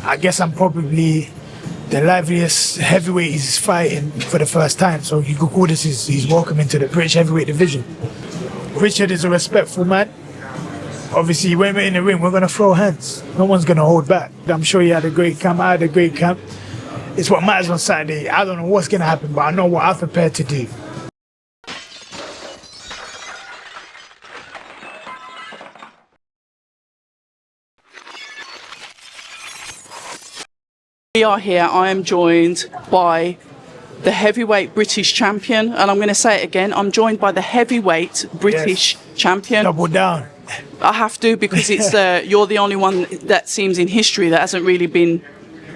I guess I'm probably the liveliest heavyweight he's fighting for the first time. So you could call this his welcome into the British heavyweight division. Richard is a respectful man. Obviously, when we're in the ring, we're going to throw hands. No one's going to hold back. I'm sure he had a great camp. I had a great camp. It's what matters on Saturday. I don't know what's going to happen, but I know what I've prepared to do. We are here. I am joined by the heavyweight British champion, and I'm going to say it again. I'm joined by the heavyweight British champion. Double down. I have to, because it's you're the only one that seems in history that hasn't really been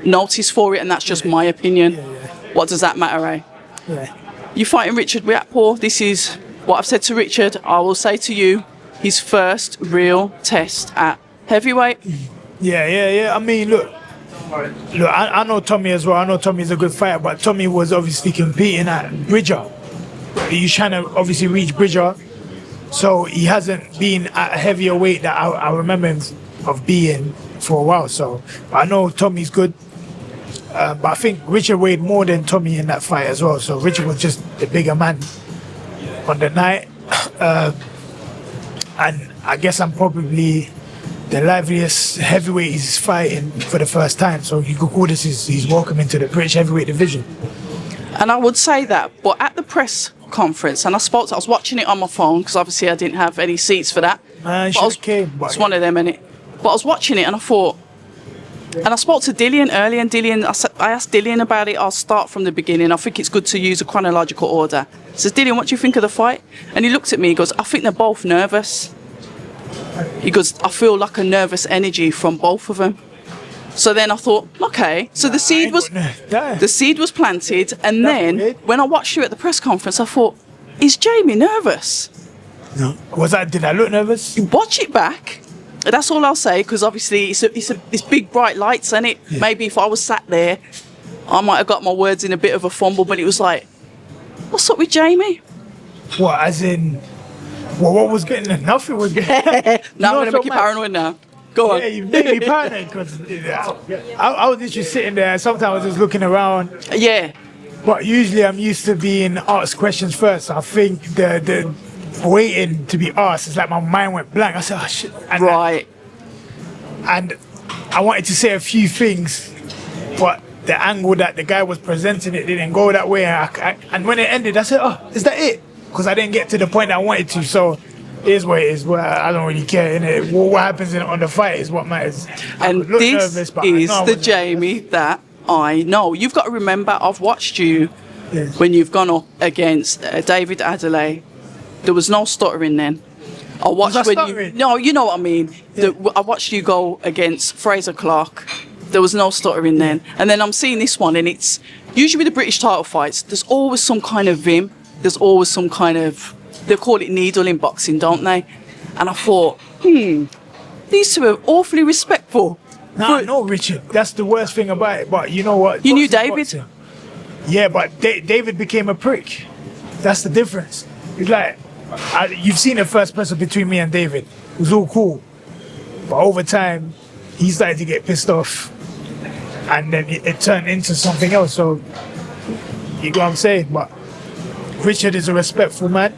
noticed for it, and that's just my opinion. What does that matter, eh? Yeah. You're fighting Richard Riakporhe. This is what I've said to Richard. I will say to you, his first real test at heavyweight. Yeah. I mean, look, I know Tommy as well. I know Tommy's a good fighter, but Tommy was obviously competing at Bridger. He's trying to obviously reach Bridger, so he hasn't been at a heavier weight that I remember him of being for a while. So I know Tommy's good, but I think Richard weighed more than Tommy in that fight as well. So Richard was just the bigger man on the night, and I guess I'm probably the liveliest heavyweight he's fighting for the first time. So you could call this his welcome into the British heavyweight division. And I would say that, but at the press conference, and I was watching it on my phone because obviously I didn't have any seats for that. Man, it's one of them, innit? But I was watching it and I thought, and I spoke to Dillian earlier, and I asked Dillian about it. I'll start from the beginning. I think it's good to use a chronological order. I says, Dillian, what do you think of the fight? And he looked at me, he goes, I think they're both nervous. He goes, I feel like a nervous energy from both of them. So then I thought, okay, so the seed was planted, and then when I watched you at the press conference, I thought, is JEAMIE nervous? No. Did I look nervous? You watch it back. That's all I'll say, because obviously it's big bright lights, isn't it? Yeah. Maybe if I was sat there, I might have got my words in a bit of a fumble, but it was like, what's up with JEAMIE? What, as in? Well, what was getting nothing was getting. Now I'm going to make you paranoid now. Go on. Yeah, you made me paranoid because I was literally sitting there. Sometimes I was just looking around. Yeah. But usually I'm used to being asked questions first. I think the waiting to be asked, it's like my mind went blank. I said, oh shit. And right. And I wanted to say a few things, but the angle that the guy was presenting it didn't go that way. And when it ended, I said, oh, is that it? Because I didn't get to the point I wanted to, so it is what it is. Well, I don't really care. Innit? What happens on the fight is what matters. And this is the JEAMIE that I know. You've got to remember, I've watched you when you've gone up against David Adelaide. There was no stuttering then. I watched when no, you know what I mean. Yeah. I watched you go against Fraser Clark. There was no stuttering then. And then I'm seeing this one, and it's usually with the British title fights, there's always some kind of vim. There's always some kind of, they call it needle in boxing, don't they? And I thought, these two are awfully respectful. No, Richard, that's the worst thing about it. But you know what? You knew David? Boxing. Yeah, but David became a prick. That's the difference. It's like, you've seen the first person between me and David. It was all cool. But over time, he started to get pissed off. And then it turned into something else. So, you know what I'm saying? But Richard is a respectful man.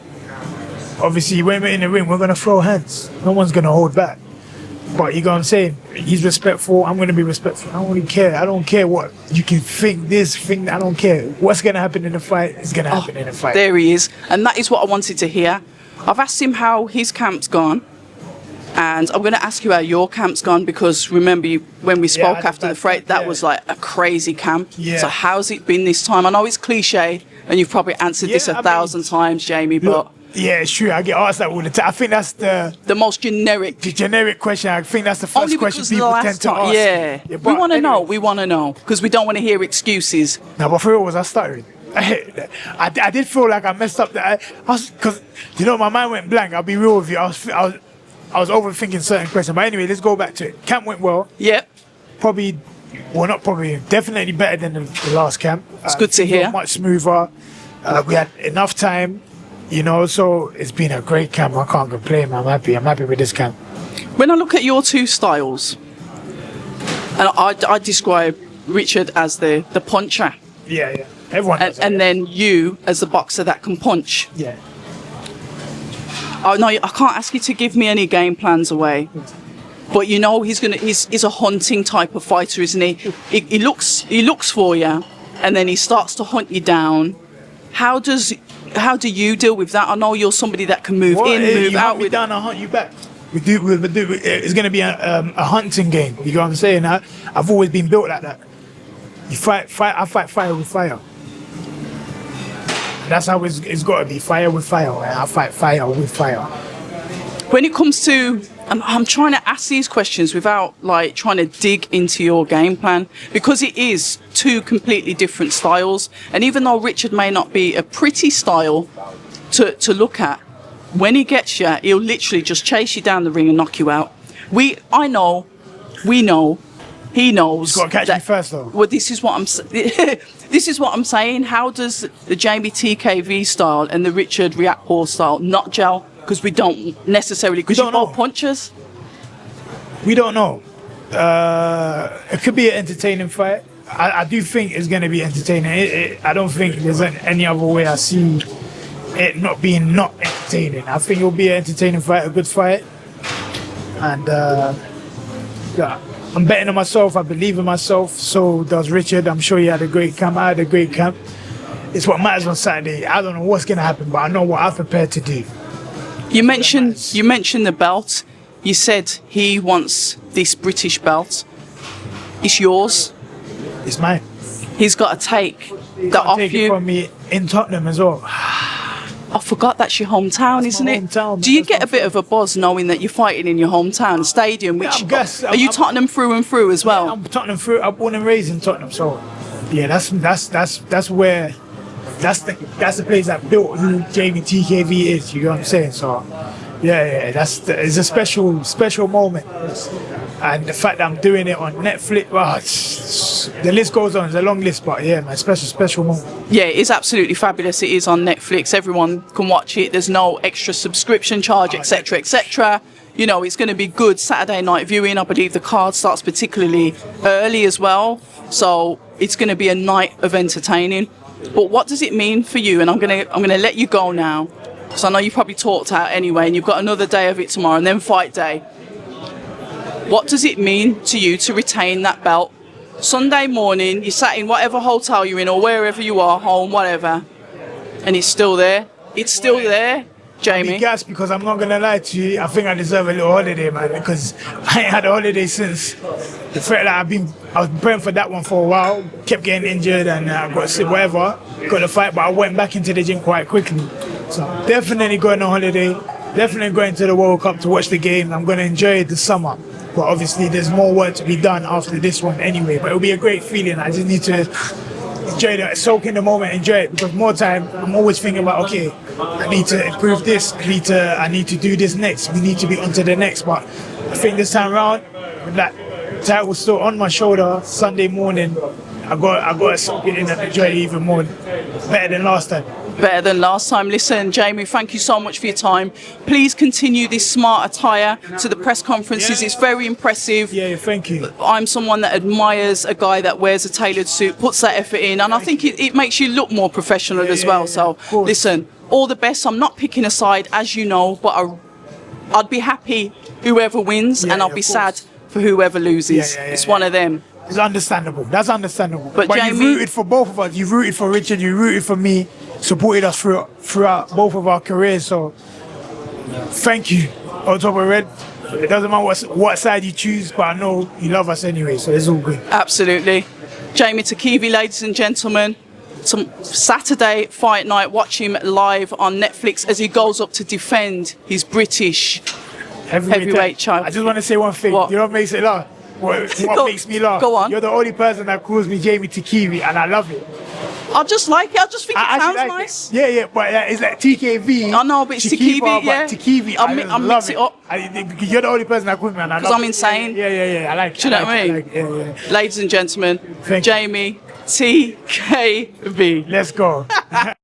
Obviously, when we're in the ring, we're going to throw hands. No one's going to hold back. But you know what I'm saying? He's respectful. I'm going to be respectful. I don't really care. I don't care what you can think this, think that. I don't care. What's going to happen in the fight is going to happen in the fight. There he is. And that is what I wanted to hear. I've asked him how his camp's gone. And I'm going to ask you how your camp's gone, because remember when we spoke after the fight, that was like a crazy camp. Yeah. So how's it been this time? I know it's cliche, and you've probably answered this 1,000 times, JEAMIE, but... Yeah, it's true. I get asked that all the time. I think that's the most generic... The generic question. I think that's the first question people tend to ask. Yeah. We want to know. We want to know. Because we don't want to hear excuses. No, but for real, was I stuttering? I did feel like I messed up. Because, you know, my mind went blank. I'll be real with you. I was overthinking certain questions. But anyway, let's go back to it. Camp went well. Yep. Definitely better than the last camp. It's good to hear. Much smoother. We had enough time, you know, so it's been a great camp. I can't complain. I'm happy with this camp. When I look at your two styles, And I describe Richard as the puncher. Yeah. Everyone does. And then you as the boxer that can punch. Yeah. Oh no, I can't ask you to give me any game plans away. But you know he's a hunting type of fighter, isn't he? He looks for you, and then he starts to hunt you down. How do you deal with that? I know you're somebody that can move in, move out. You down, I'll hunt you back. It's going to be a hunting game. You know what I'm saying? I've always been built like that. You fight. I fight fire with fire. That's how it's got to be, fire with fire. Right? I fight fire with fire. When it comes to, I'm trying to ask these questions without like trying to dig into your game plan, because it is two completely different styles. And even though Richard may not be a pretty style to look at, when he gets you, he'll literally just chase you down the ring and knock you out. We know, he knows. He's got to catch me first, though. Well, this is what I'm saying. How does the JEAMIE TKV style and the Richard Riakporhe style not gel? Because we don't necessarily. Because you're both punchers. We don't know. It could be an entertaining fight. I do think it's going to be entertaining. I don't think there's any other way I see it not being not entertaining. I think it'll be an entertaining fight, a good fight. And yeah, I'm betting on myself. I believe in myself. So does Richard. I'm sure he had a great camp. I had a great camp. It's what matters on Saturday. I don't know what's going to happen, but I know what I've prepared to do. You mentioned the belt. You said he wants this British belt. It's yours. It's mine. He's got to take that off take you. It from me in Tottenham as well. I forgot that's your hometown, isn't it? Hometown, do you get a bit of a buzz knowing that you're fighting in your hometown stadium? Which are you Tottenham through and through as well? I'm Tottenham through. I'm born and raised in Tottenham, so yeah, that's where that's the place that built who JEAMIE TKV is. You know what I'm saying? So yeah, it's a special moment, and the fact that I'm doing it on Netflix, well, the list goes on. It's a long list, but yeah, man, special moment. Yeah, it's absolutely fabulous. It is on Netflix. Everyone can watch it. There's no extra subscription charge, etc., etc. You know, it's going to be good Saturday night viewing. I believe the card starts particularly early as well, so it's going to be a night of entertaining. But what does it mean for you? And I'm gonna let you go now, because I know you probably talked out anyway, and you've got another day of it tomorrow, and then fight day. What does it mean to you to retain that belt? Sunday morning, you sat in whatever hotel you're in, or wherever you are, home, whatever, and it's still there. It's still there, JEAMIE. I'm gassed because I'm not gonna lie to you. I think I deserve a little holiday, man, because I ain't had a holiday since the fact that I was praying for that one for a while, kept getting injured, and I got sick, whatever, got the fight, but I went back into the gym quite quickly. So definitely going on holiday, definitely going to the World Cup to watch the game. I'm gonna enjoy it this summer, but obviously there's more work to be done after this one anyway. But it'll be a great feeling. I just need to enjoy it, soak in the moment, enjoy it, because more time I'm always thinking about, okay, I need to improve this, I need to do this next, we need to be on to the next. But I think this time around, with that title still on my shoulder Sunday morning, I got to soak it in and enjoy it even more, better than last time. Better than last time. Listen, JEAMIE, thank you so much for your time. Please continue this smart attire to the press conferences. Yeah. It's very impressive. Yeah, thank you. I'm someone that admires a guy that wears a tailored suit, puts that effort in, and I think it makes you look more professional as well. So listen, all the best. I'm not picking a side, as you know, but I'd be happy whoever wins, and I'll be sad for whoever loses. It's one of them. It's understandable. That's understandable. But JEAMIE, JEAMIE, you rooted for both of us. You rooted for Richard. You rooted for me. Supported us throughout both of our careers. So thank you. On top of red, it doesn't matter what side you choose, but I know you love us anyway. So it's all good. Absolutely. JEAMIE TKV, ladies and gentlemen. Some Saturday fight night. Watch him live on Netflix as he goes up to defend his British heavyweight title. I just want to say one thing. What? You know what makes it laugh? What makes me laugh? Go on. You're the only person that calls me JEAMIE TKV, and I love it. I just like it. I just think it sounds like nice. It. Yeah, but it's like TKV. I know, but it's TKV, yeah. TKV, I mix it up. You're the only person that calls me, and I love it. Because I'm insane. Yeah, I like it. Do you know what I mean? Yeah. Ladies and gentlemen, Thank you. JEAMIE TKV. Let's go.